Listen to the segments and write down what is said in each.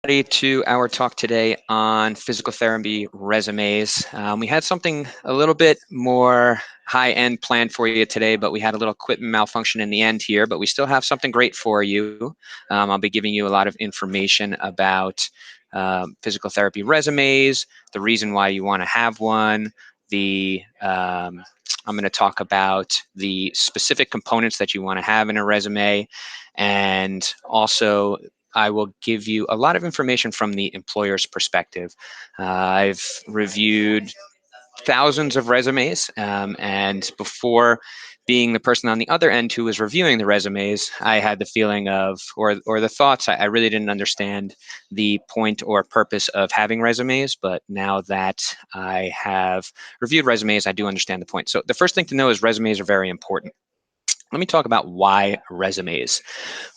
To our talk today on physical therapy resumes. We had something a little bit more high-end planned for you today, but we had a little equipment malfunction in the end here, but we still have something great for you. I'll be giving you a lot of information about physical therapy resumes, the reason why you want to have one, I'm going to talk about the specific components that you want to have in a resume, and also I will give you a lot of information from the employer's perspective. I've reviewed thousands of resumes, and before being the person on the other end who was reviewing the resumes, I had the feeling of, or the thoughts, I really didn't understand the point or purpose of having resumes, but now that I have reviewed resumes, I do understand the point. So the first thing to know is resumes are very important. Let me talk about why resumes.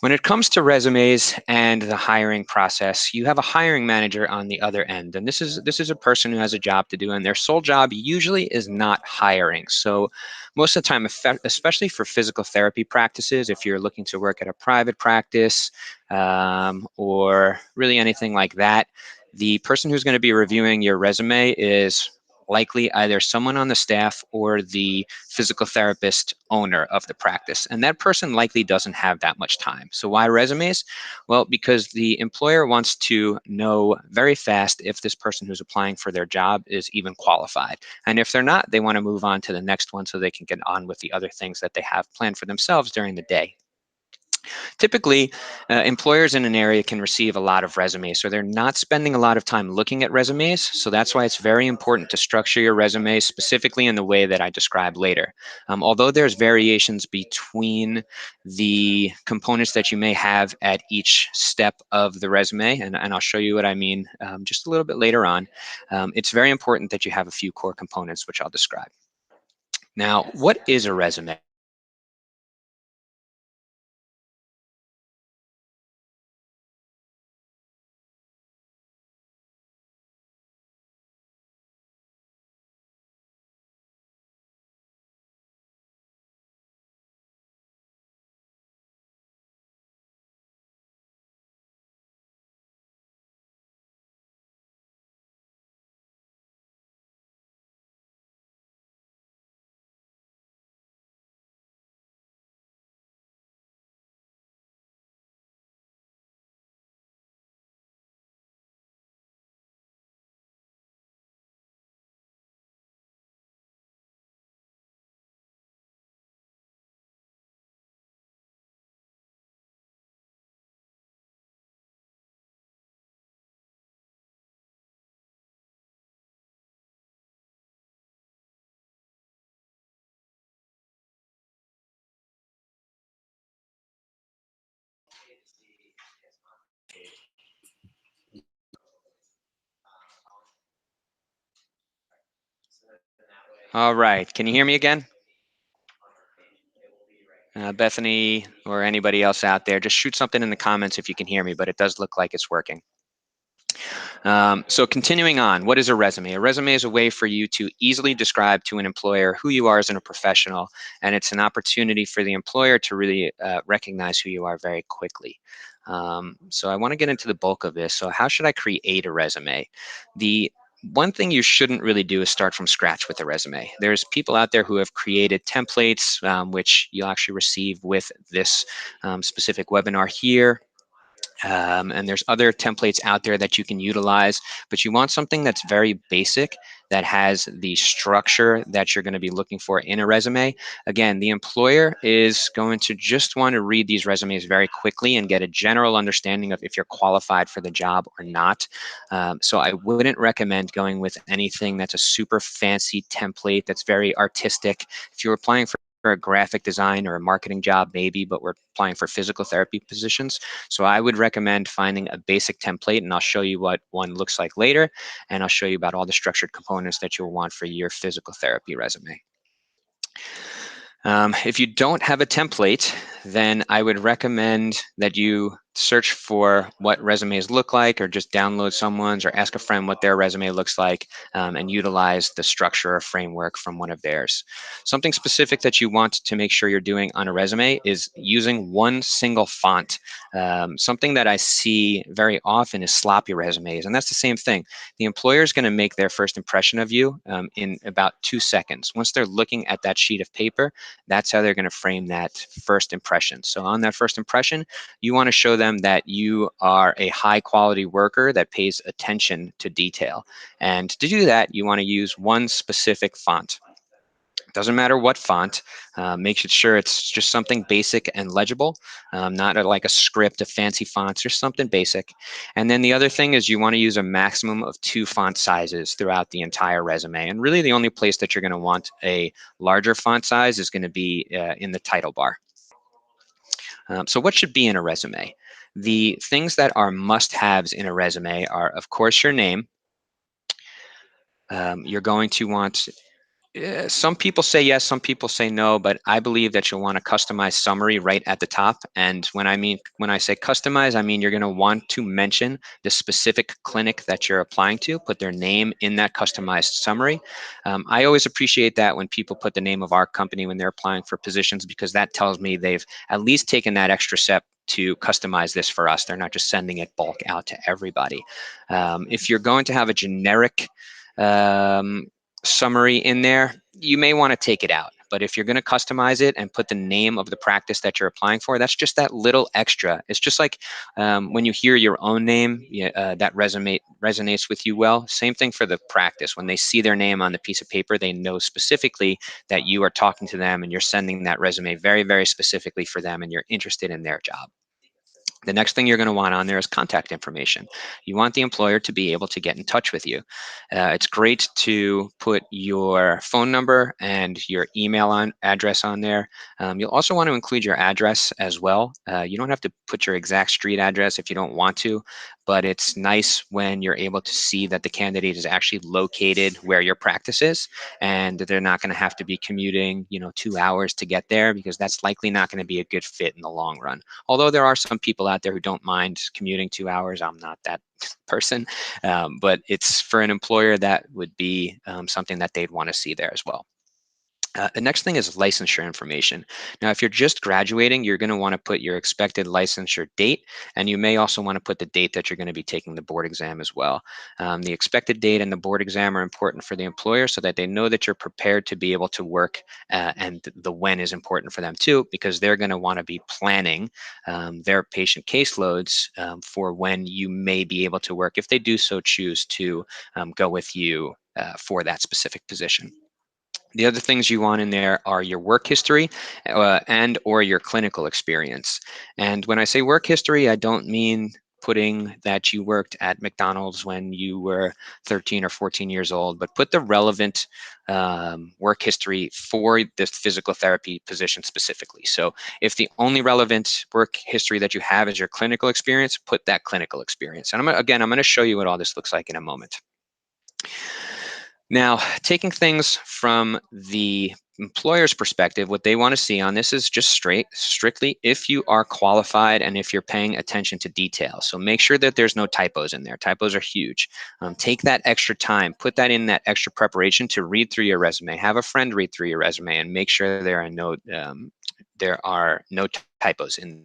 When it comes to resumes and the hiring process, you have a hiring manager on the other end, and this is a person who has a job to do, and their sole job usually is not hiring. So most of the time, especially for physical therapy practices, if you're looking to work at a private practice or really anything like that, the person who's going to be reviewing your resume is likely either someone on the staff or the physical therapist owner of the practice. And that person likely doesn't have that much time. So why resumes? Well, because the employer wants to know very fast if this person who's applying for their job is even qualified. And if they're not, they want to move on to the next one so they can get on with the other things that they have planned for themselves during the day. Typically, employers in an area can receive a lot of resumes, so they're not spending a lot of time looking at resumes. So that's why it's very important to structure your resume specifically in the way that I describe later. Although there's variations between the components that you may have at each step of the resume, and I'll show you what I mean just a little bit later on, it's very important that you have a few core components, which I'll describe. Now, what is a resume? All right, can you hear me again? Bethany or anybody else out there, just shoot something in the comments if you can hear me, but it does look like it's working. So continuing on, what is a resume? A resume is a way for you to easily describe to an employer who you are as a professional, and it's an opportunity for the employer to really recognize who you are very quickly. So I want to get into the bulk of this. So how should I create a resume? The one thing you shouldn't really do is start from scratch with a resume. There's people out there who have created templates, which you'll actually receive with this specific webinar here. And there's other templates out there that you can utilize, but you want something that's very basic, that has the structure that you're going to be looking for in a resume. Again, the employer is going to just want to read these resumes very quickly and get a general understanding of if you're qualified for the job or not. So I wouldn't recommend going with anything that's a super fancy template that's very artistic. If you're applying for a graphic design or a marketing job, maybe, but we're applying for physical therapy positions. So I would recommend finding a basic template, and I'll show you what one looks like later, and I'll show you about all the structured components that you'll want for your physical therapy resume. If you don't have a template, then I would recommend that you search for what resumes look like, or just download someone's, or ask a friend what their resume looks like, and utilize the structure or framework from one of theirs. Something specific that you want to make sure you're doing on a resume is using one single font. Something that I see very often is sloppy resumes, and that's the same thing. The employer is going to make their first impression of you in about 2 seconds. Once they're looking at that sheet of paper, that's how they're going to frame that first impression. So on that first impression, you want to show them that you are a high quality worker that pays attention to detail. And to do that, you want to use one specific font. Doesn't matter what font. Make sure it's just something basic and legible, not like a script, a fancy fonts, or something basic. And then the other thing is you want to use a maximum of 2 font sizes throughout the entire resume. And really the only place that you're going to want a larger font size is going to be in the title bar. So what should be in a resume? The things that are must-haves in a resume are, of course, your name. You're going to want some people say yes, some people say no, but I believe that you'll want a customized summary right at the top. And when I say customize, I mean you're going to want to mention the specific clinic that you're applying to, put their name in that customized summary. I always appreciate that when people put the name of our company when they're applying for positions, because that tells me they've at least taken that extra step to customize this for us. They're not just sending it bulk out to everybody. If you're going to have a generic summary in there, you may want to take it out. But if you're going to customize it and put the name of the practice that you're applying for, that's just that little extra. It's just like when you hear your own name, that resonates with you well. Same thing for the practice. When they see their name on the piece of paper, they know specifically that you are talking to them and you're sending that resume very, very specifically for them, and you're interested in their job. The next thing you're going to want on there is contact information. You want the employer to be able to get in touch with you. It's great to put your phone number and your email address on there. You'll also want to include your address as well. You don't have to put your exact street address if you don't want to, but it's nice when you're able to see that the candidate is actually located where your practice is, and that they're not going to have to be commuting, 2 hours to get there, because that's likely not going to be a good fit in the long run. Although there are some people out there who don't mind commuting 2 hours. I'm not that person, but it's for an employer that would be something that they'd want to see there as well. The next thing is licensure information. Now, if you're just graduating, you're going to want to put your expected licensure date, and you may also want to put the date that you're going to be taking the board exam as well. The expected date and the board exam are important for the employer so that they know that you're prepared to be able to work, and the when is important for them too, because they're going to want to be planning their patient caseloads for when you may be able to work, if they do so choose to go with you for that specific position. The other things you want in there are your work history and or your clinical experience. And when I say work history, I don't mean putting that you worked at McDonald's when you were 13 or 14 years old, but put the relevant work history for this physical therapy position specifically. So if the only relevant work history that you have is your clinical experience, put that clinical experience. And I'm going to show you what all this looks like in a moment. Now, taking things from the employer's perspective, what they want to see on this is just strictly if you are qualified and if you're paying attention to detail. So make sure that there's no typos in there. Typos are huge. Take that extra time, put that in that extra preparation to read through your resume. Have a friend read through your resume and make sure there are no typos in.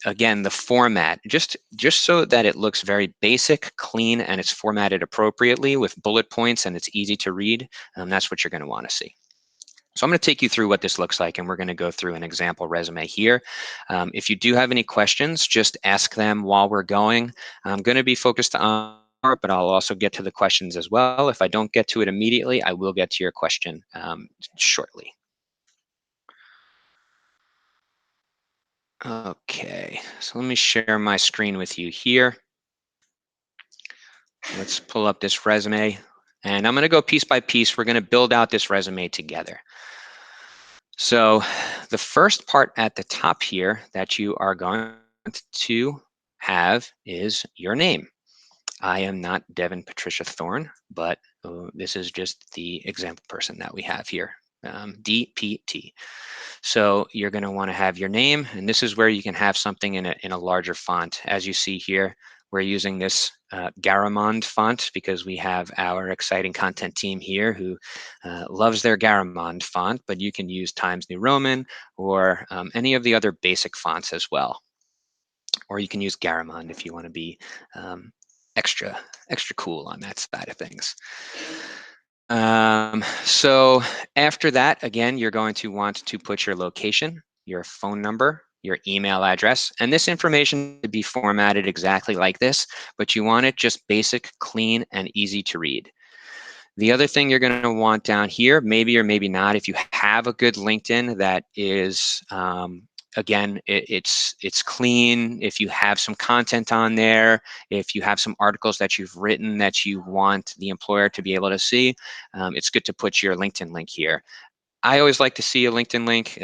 Again, the format, just so that it looks very basic, clean, and it's formatted appropriately with bullet points and it's easy to read. That's what you're going to want to see. So I'm going to take you through what this looks like, and we're going to go through an example resume here. If you do have any questions, just ask them while we're going. I'm going to be focused on, but I'll also get to the questions as well. If I don't get to it immediately, I will get to your question shortly. Okay, so let me share my screen with you here. Let's pull up this resume, and I'm going to go piece by piece. We're going to build out this resume together. So the first part at the top here that you are going to have is your name. I am not Devin Patricia Thorne, but this is just the example person that we have here. DPT. So you're going to want to have your name, and this is where you can have something in a larger font. As you see here, we're using this Garamond font because we have our exciting content team here who loves their Garamond font, but you can use Times New Roman or any of the other basic fonts as well. Or you can use Garamond if you want to be um, extra cool on that side of things. So after that, again, you're going to want to put your location, your phone number, your email address, and this information to be formatted exactly like this, but you want it just basic, clean, and easy to read. The other thing you're going to want down here, maybe or maybe not, if you have a good LinkedIn that is, again, it's clean. If you have some content on there, if you have some articles that you've written that you want the employer to be able to see, it's good to put your LinkedIn link here. I always like to see a LinkedIn link,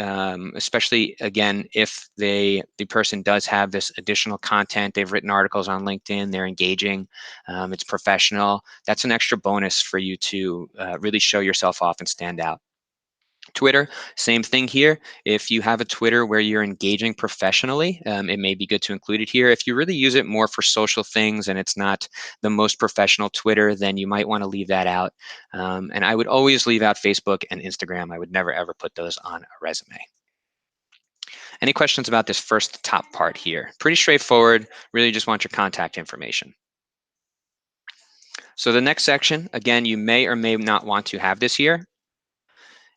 especially again if the person does have this additional content. They've written articles on LinkedIn. They're engaging. It's professional. That's an extra bonus for you to really show yourself off and stand out. Twitter, same thing here. If you have a Twitter where you're engaging professionally, it may be good to include it here. If you really use it more for social things and it's not the most professional Twitter, then you might want to leave that out. And I would always leave out Facebook and Instagram. I would never, ever put those on a resume. Any questions about this first top part here? Pretty straightforward. Really just want your contact information. So the next section, again, you may or may not want to have this here,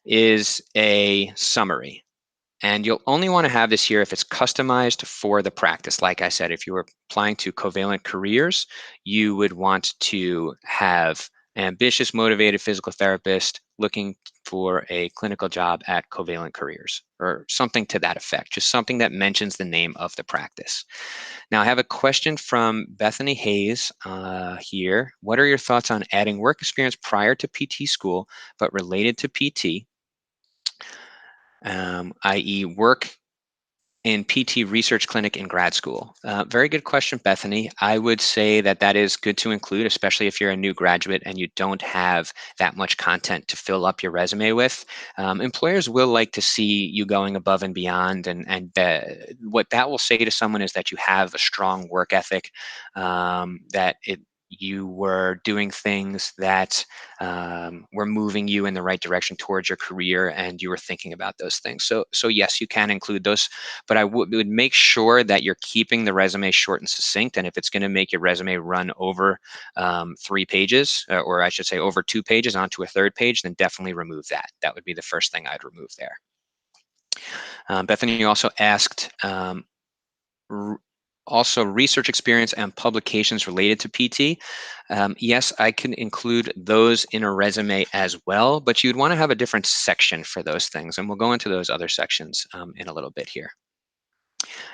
is a summary. And you'll only want to have this here if it's customized for the practice. Like I said, if you were applying to CovalentCareers, you would want to have ambitious, motivated physical therapist looking for a clinical job at CovalentCareers or something to that effect, just something that mentions the name of the practice. Now, I have a question from Bethany Hayes here. What are your thoughts on adding work experience prior to PT school, but related to PT? I.e. work in PT research clinic in grad school? Very good question, Bethany. I would say that that is good to include, especially if you're a new graduate and you don't have that much content to fill up your resume with. Employers will like to see you going above and beyond, and what that will say to someone is that you have a strong work ethic, that you were doing things that were moving you in the right direction towards your career, and you were thinking about those things. So yes, you can include those, but I would make sure that you're keeping the resume short and succinct. And if it's going to make your resume run over 3 pages, or I should say over 2 pages onto a third page, then definitely remove that. That would be the first thing I'd remove there. Bethany also asked, also research experience and publications related to PT. Yes, I can include those in a resume as well, but you'd want to have a different section for those things. And we'll go into those other sections in a little bit here.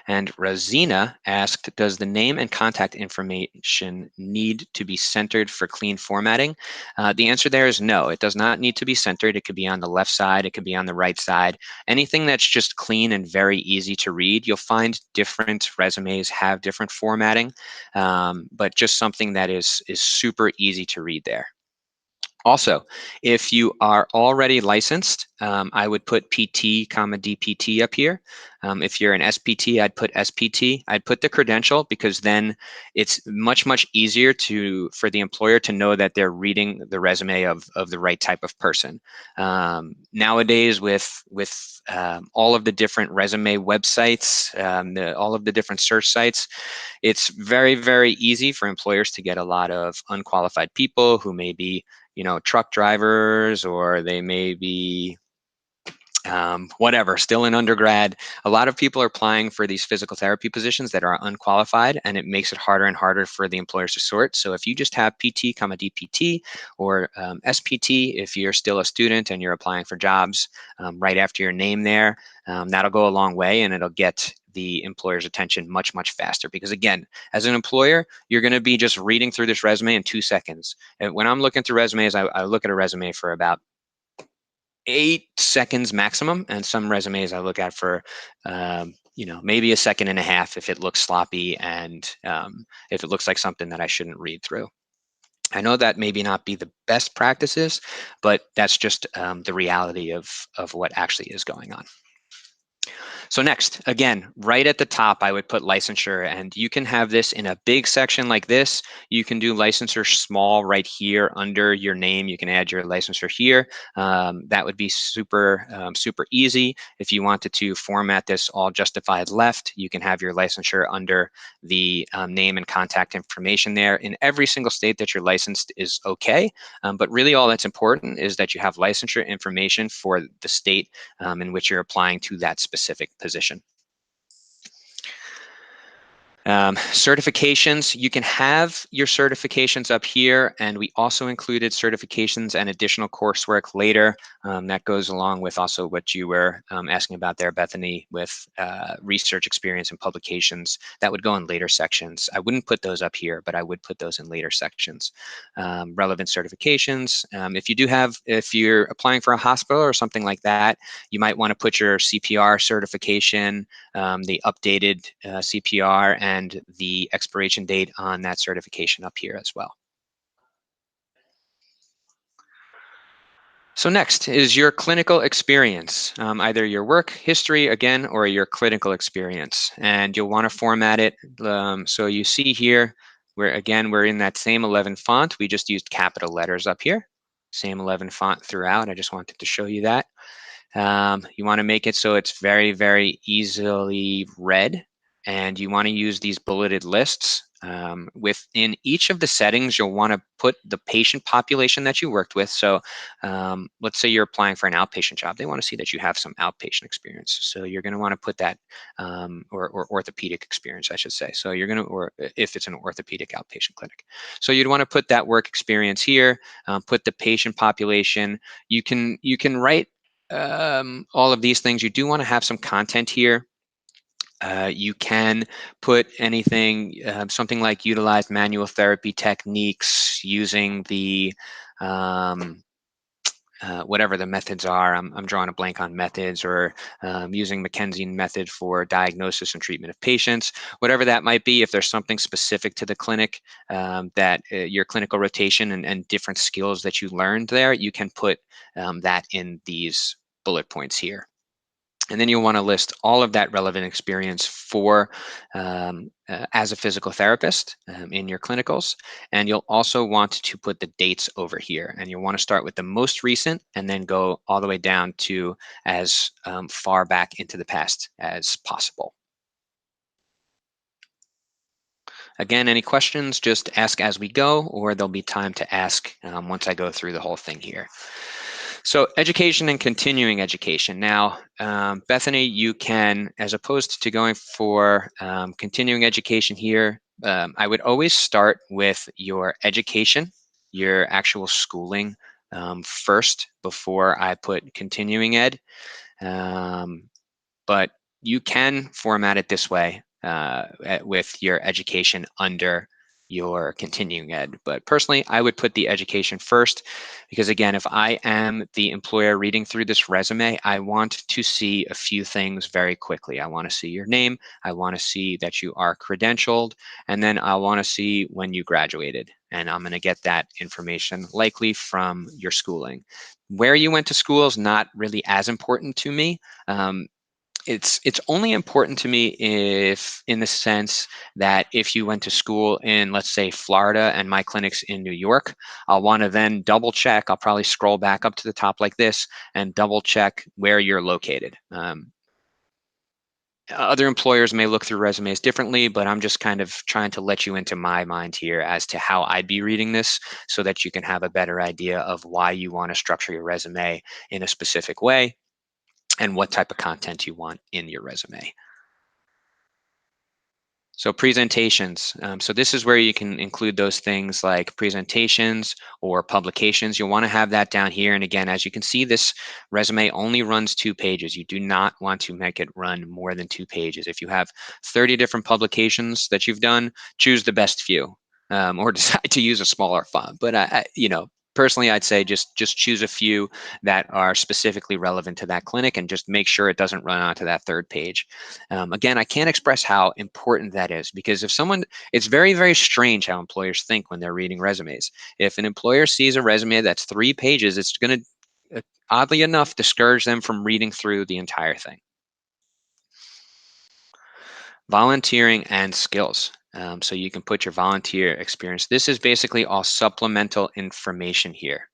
And Rosina asked, does the name and contact information need to be centered for clean formatting? The answer there is no, it does not need to be centered. It could be on the left side, it could be on the right side. Anything that's just clean and very easy to read. You'll find different resumes have different formatting, but just something that is super easy to read there. Also, if you are already licensed, I would put PT, DPT up here. If you're an SPT, I'd put SPT. I'd put the credential because then it's much, much easier for the employer to know that they're reading the resume of the right type of person. Nowadays, with all of the different resume websites, all of the different search sites, it's very, very easy for employers to get a lot of unqualified people who may be truck drivers, or they may be whatever, still in undergrad. A lot of people are applying for these physical therapy positions that are unqualified, and it makes it harder and harder for the employers to sort. So if you just have PT, DPT, or SPT, if you're still a student and you're applying for jobs right after your name there, that'll go a long way, and it'll get the employer's attention much, much faster. Because again, as an employer, you're going to be just reading through this resume in 2 seconds. And when I'm looking through resumes, I look at a resume for about 8 seconds maximum, and some resumes I look at for maybe 1.5 seconds if it looks sloppy and if it looks like something that I shouldn't read through. I know that maybe not be the best practices, but that's just the reality of what actually is going on. So next, again, right at the top, I would put licensure, and you can have this in a big section like this. You can do licensure small right here under your name. You can add your licensure here. That would be super, super easy. If you wanted to format this all justified left, you can have your licensure under the name and contact information there. In every single state that you're licensed is okay, but really all that's important is that you have licensure information for the state in which you're applying to that specific position. Certifications, you can have your certifications up here, and we also included certifications and additional coursework later. That goes along with also what you were asking about there, Bethany, with research experience and publications. That would go in later sections. I wouldn't put those up here, but I would put those in later sections. Relevant certifications. If you're applying for a hospital or something like that, you might want to put your CPR certification, the updated CPR, and the expiration date on that certification up here as well. So next is your clinical experience, either your work history again or your clinical experience. And you'll want to format it. So you see here, we're in that same 11 font. We just used capital letters up here. Same 11 font throughout. I just wanted to show you that. You want to make it so it's very, very easily read, and you want to use these bulleted lists. Within each of the settings, you'll want to put the patient population that you worked with. So let's say you're applying for an outpatient job. They want to see that you have some outpatient experience. So you're going to want to put that, or orthopedic experience, I should say. So you're going to, or if it's an orthopedic outpatient clinic. So you'd want to put that work experience here, put the patient population. You can write all of these things. You do want to have some content here. You can put anything, something like utilized manual therapy techniques using the whatever the methods are. I'm drawing a blank on methods, or using McKenzie method for diagnosis and treatment of patients, whatever that might be. If there's something specific to the clinic, that your clinical rotation and different skills that you learned there, you can put that in these bullet points here. And then you'll want to list all of that relevant experience for as a physical therapist in your clinicals. And you'll also want to put the dates over here. And you'll want to start with the most recent and then go all the way down to as far back into the past as possible. Again, any questions, just ask as we go, or there'll be time to ask once I go through the whole thing here. So education and continuing education. Now, Bethany, you can, as opposed to going for continuing education here, I would always start with your education, your actual schooling first before I put continuing ed. But you can format it this way with your education under your continuing ed. But personally, I would put the education first, because again, if I am the employer reading through this resume, I want to see a few things very quickly. I want to see your name. I want to see that you are credentialed, and then I want to see when you graduated. And I'm going to get that information likely from your schooling. Where you went to school is not really as important to me. It's only important to me if, in the sense that if you went to school in, let's say, Florida and my clinic's in New York, I'll want to then double check. I'll probably scroll back up to the top like this and double check where you're located. Other employers may look through resumes differently, but I'm just kind of trying to let you into my mind here as to how I'd be reading this, so that you can have a better idea of why you want to structure your resume in a specific way and what type of content you want in your resume. So presentations. So this is where you can include those things like presentations or publications. You'll want to have that down here. And again, as you can see, this resume only runs 2 pages. You do not want to make it run more than 2 pages. If you have 30 different publications that you've done, choose the best few, or decide to use a smaller font. But Personally, I'd say just choose a few that are specifically relevant to that clinic and just make sure it doesn't run onto that third page. Again, I can't express how important that is, because if someone, it's very, very strange how employers think when they're reading resumes. If an employer sees a resume that's 3 pages, it's going to, oddly enough, discourage them from reading through the entire thing. Volunteering and skills. So you can put your volunteer experience. This is basically all supplemental information here,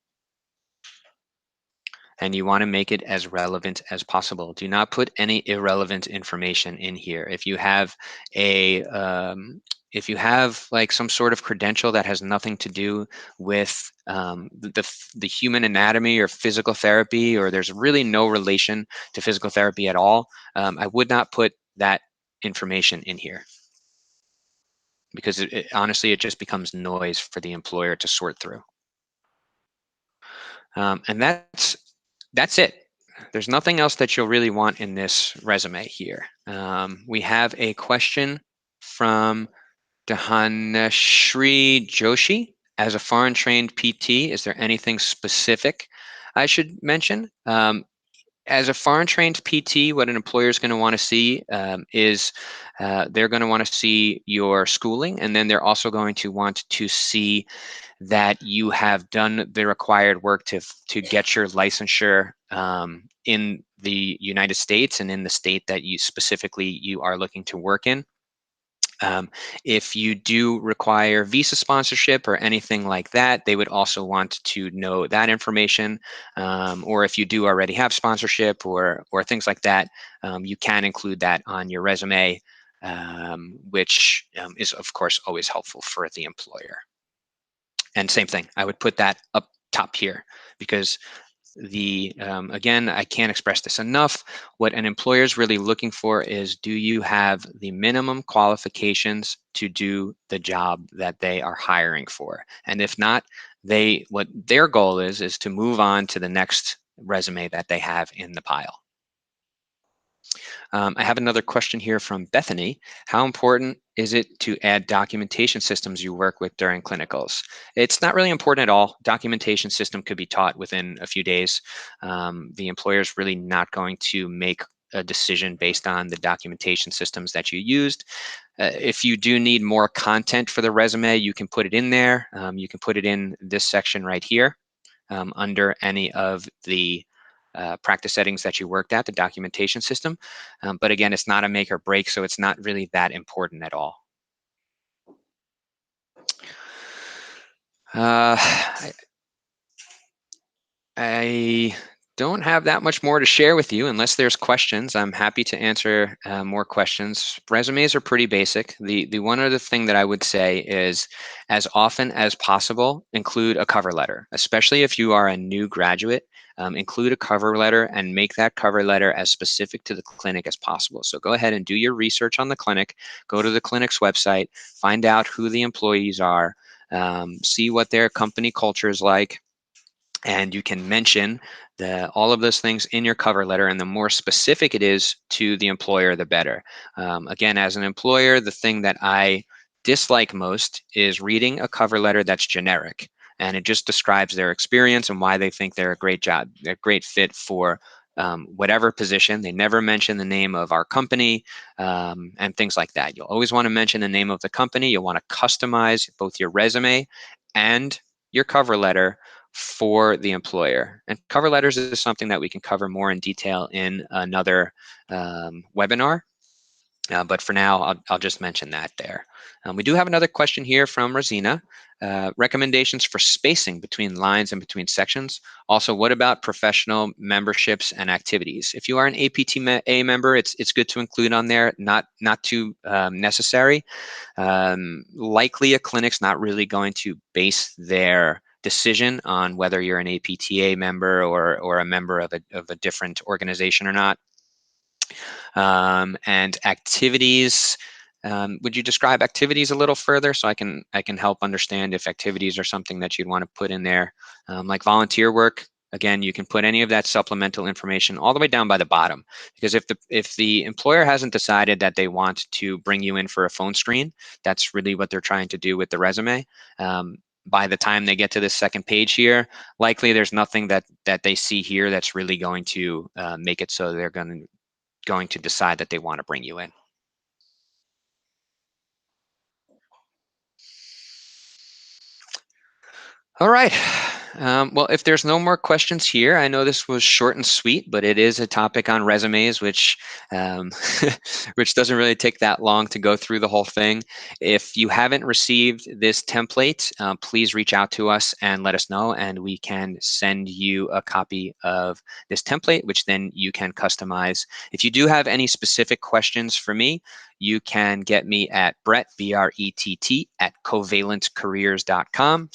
and you want to make it as relevant as possible. Do not put any irrelevant information in here. If you have like some sort of credential that has nothing to do with the human anatomy or physical therapy, or there's really no relation to physical therapy at all, I would not put that information in here, because honestly, it just becomes noise for the employer to sort through. And that's it. There's nothing else that you'll really want in this resume here. We have a question from Dahanashri Joshi. As a foreign trained PT, is there anything specific I should mention? As a foreign trained PT, what an employer is going to want to see is they're going to want to see your schooling, and then they're also going to want to see that you have done the required work to get your licensure in the United States and in the state that you are looking to work in. If you do require visa sponsorship or anything like that, they would also want to know that information. Or if you do already have sponsorship or things like that, you can include that on your resume, which is of course always helpful for the employer. And same thing, I would put that up top here, because again, I can't express this enough. What an employer is really looking for is, do you have the minimum qualifications to do the job that they are hiring for? And if not, what their goal is to move on to the next resume that they have in the pile. I have another question here from Bethany. How important is it to add documentation systems you work with during clinicals? It's not really important at all. Documentation system could be taught within a few days. The employer is really not going to make a decision based on the documentation systems that you used. If you do need more content for the resume, you can put it in there. You can put it in this section right here under any of the practice settings that you worked at, the documentation system. But again, it's not a make or break, so it's not really that important at all. I don't have that much more to share with you unless there's questions. I'm happy to answer more questions. Resumes are pretty basic. The one other thing that I would say is, as often as possible, include a cover letter, especially if you are a new graduate. Include a cover letter and make that cover letter as specific to the clinic as possible. So go ahead and do your research on the clinic, go to the clinic's website, find out who the employees are, see what their company culture is like, and you can mention all of those things in your cover letter. And the more specific it is to the employer, the better. Again, as an employer, the thing that I dislike most is reading a cover letter that's generic, and it just describes their experience and why they think they're a great fit for whatever position. They never mention the name of our company and things like that. You'll always want to mention the name of the company. You'll want to customize both your resume and your cover letter for the employer. And cover letters is something that we can cover more in detail in another webinar. But for now, I'll just mention that there. We do have another question here from Rosina. Recommendations for spacing between lines and between sections. Also, what about professional memberships and activities? If you are an APTA member, it's good to include on there, not too necessary. Likely a clinic's not really going to base their decision on whether you're an APTA member or a member of a different organization or not. And activities, would you describe activities a little further so I can help understand if activities are something that you'd want to put in there? Like volunteer work, again, you can put any of that supplemental information all the way down by the bottom, because if the employer hasn't decided that they want to bring you in for a phone screen, that's really what they're trying to do with the resume. by the time they get to this second page here, likely there's nothing that they see here that's really going to make it so they're going to decide that they want to bring you in. All right. Well, if there's no more questions here, I know this was short and sweet, but it is a topic on resumes, which which doesn't really take that long to go through the whole thing. If you haven't received this template, please reach out to us and let us know, and we can send you a copy of this template, which then you can customize. If you do have any specific questions for me, you can get me at Brett, Brett, at covalentcareers.com,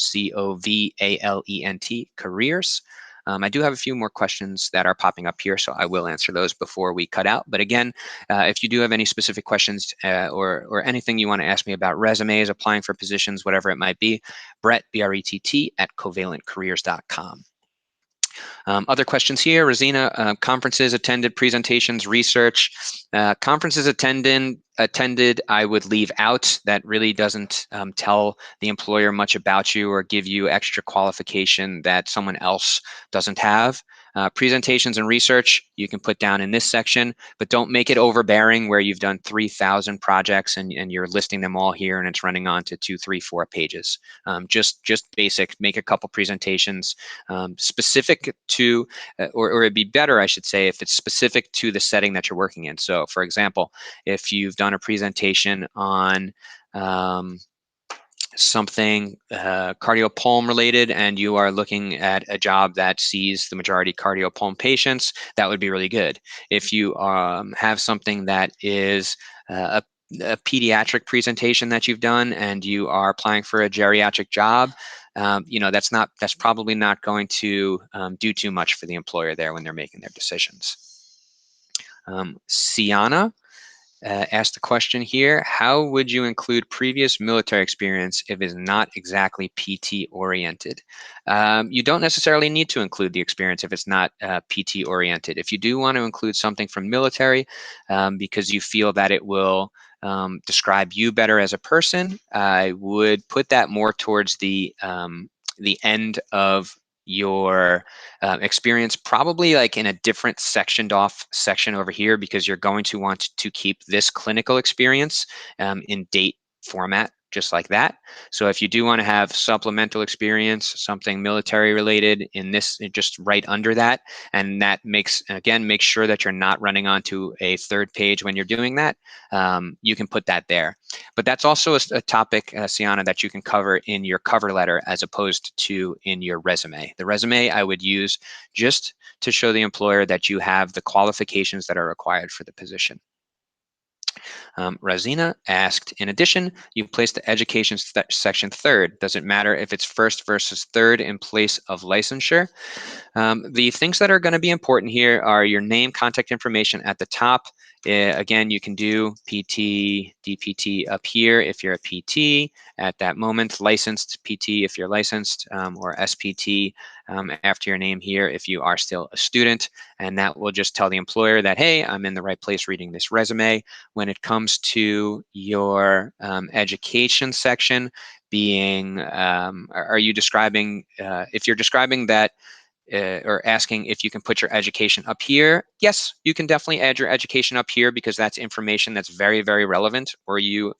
COVALENT, careers. I do have a few more questions that are popping up here, so I will answer those before we cut out. But again, if you do have any specific questions or anything you want to ask me about resumes, applying for positions, whatever it might be, Brett, Brett, at covalentcareers.com. Other questions here, Rosina, conferences attended, presentations, research. Conferences attended, I would leave out. That really doesn't tell the employer much about you or give you extra qualification that someone else doesn't have. Presentations and research, you can put down in this section, but don't make it overbearing where you've done 3,000 projects and you're listing them all here and it's running on to 2, 3, 4 pages. Just basic, make a couple presentations specific to, or it'd be better, I should say, if it's specific to the setting that you're working in. So for example, if you've done a presentation on something cardiopulm related and you are looking at a job that sees the majority cardiopulm patients, that would be really good. If you have something that is a pediatric presentation that you've done and you are applying for a geriatric job, that's probably not going to do too much for the employer there when they're making their decisions. Siana asked the question here, how would you include previous military experience if it's not exactly PT oriented? You don't necessarily need to include the experience if it's not PT oriented. If you do want to include something from military because you feel that it will describe you better as a person, I would put that more towards the end of your experience, probably like in a different sectioned off section over here, because you're going to want to keep this clinical experience in date format, just like that. So if you do want to have supplemental experience, something military related in this, just right under that, and that makes, again, make sure that you're not running onto a third page when you're doing that, you can put that there. But that's also a topic, Siana, that you can cover in your cover letter as opposed to in your resume. The resume I would use just to show the employer that you have the qualifications that are required for the position. Razina asked, in addition, you place the education section third. Does it matter if it's first versus third in place of licensure? The things that are going to be important here are your name, contact information at the top. Again, you can do PT, DPT up here if you're a PT at that moment, licensed PT if you're licensed, or SPT after your name here if you are still a student. And that will just tell the employer that, hey, I'm in the right place reading this resume. When it comes to your education section, being, are you describing, if you're describing that, or asking if you can put your education up here, yes, you can definitely add your education up here because that's information that's very, very relevant. Or you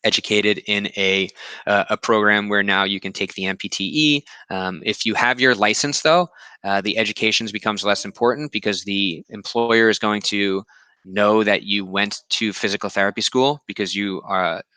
educated in a program where now you can take the MPTE. If you have your license, though, the education becomes less important because the employer is going to know that you went to physical therapy school because you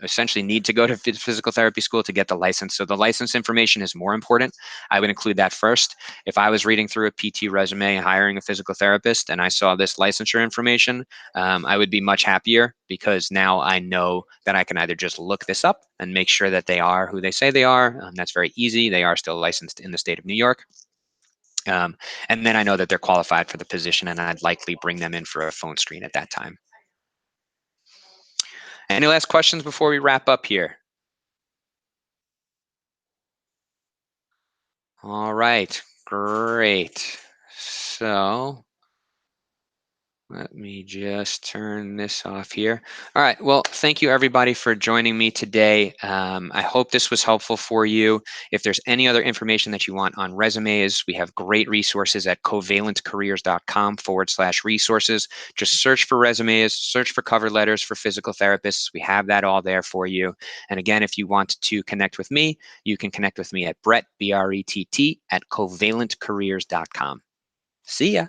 essentially need to go to physical therapy school to get the license. So the license information is more important. I would include that first. If I was reading through a PT resume and hiring a physical therapist and I saw this licensure information, I would be much happier because now I know that I can either just look this up and make sure that they are who they say they are. That's very easy. They are still licensed in the state of New York. And then I know that they're qualified for the position and I'd likely bring them in for a phone screen at that time. Any last questions before we wrap up here? All right, great. So Let me just turn this off here. All right. Well, thank you everybody for joining me today. I hope this was helpful for you. If there's any other information that you want on resumes, we have great resources at covalentcareers.com/resources. Just search for resumes, search for cover letters for physical therapists. We have that all there for you. And again, if you want to connect with me, you can connect with me at Brett, BRETT, at covalentcareers.com. See ya.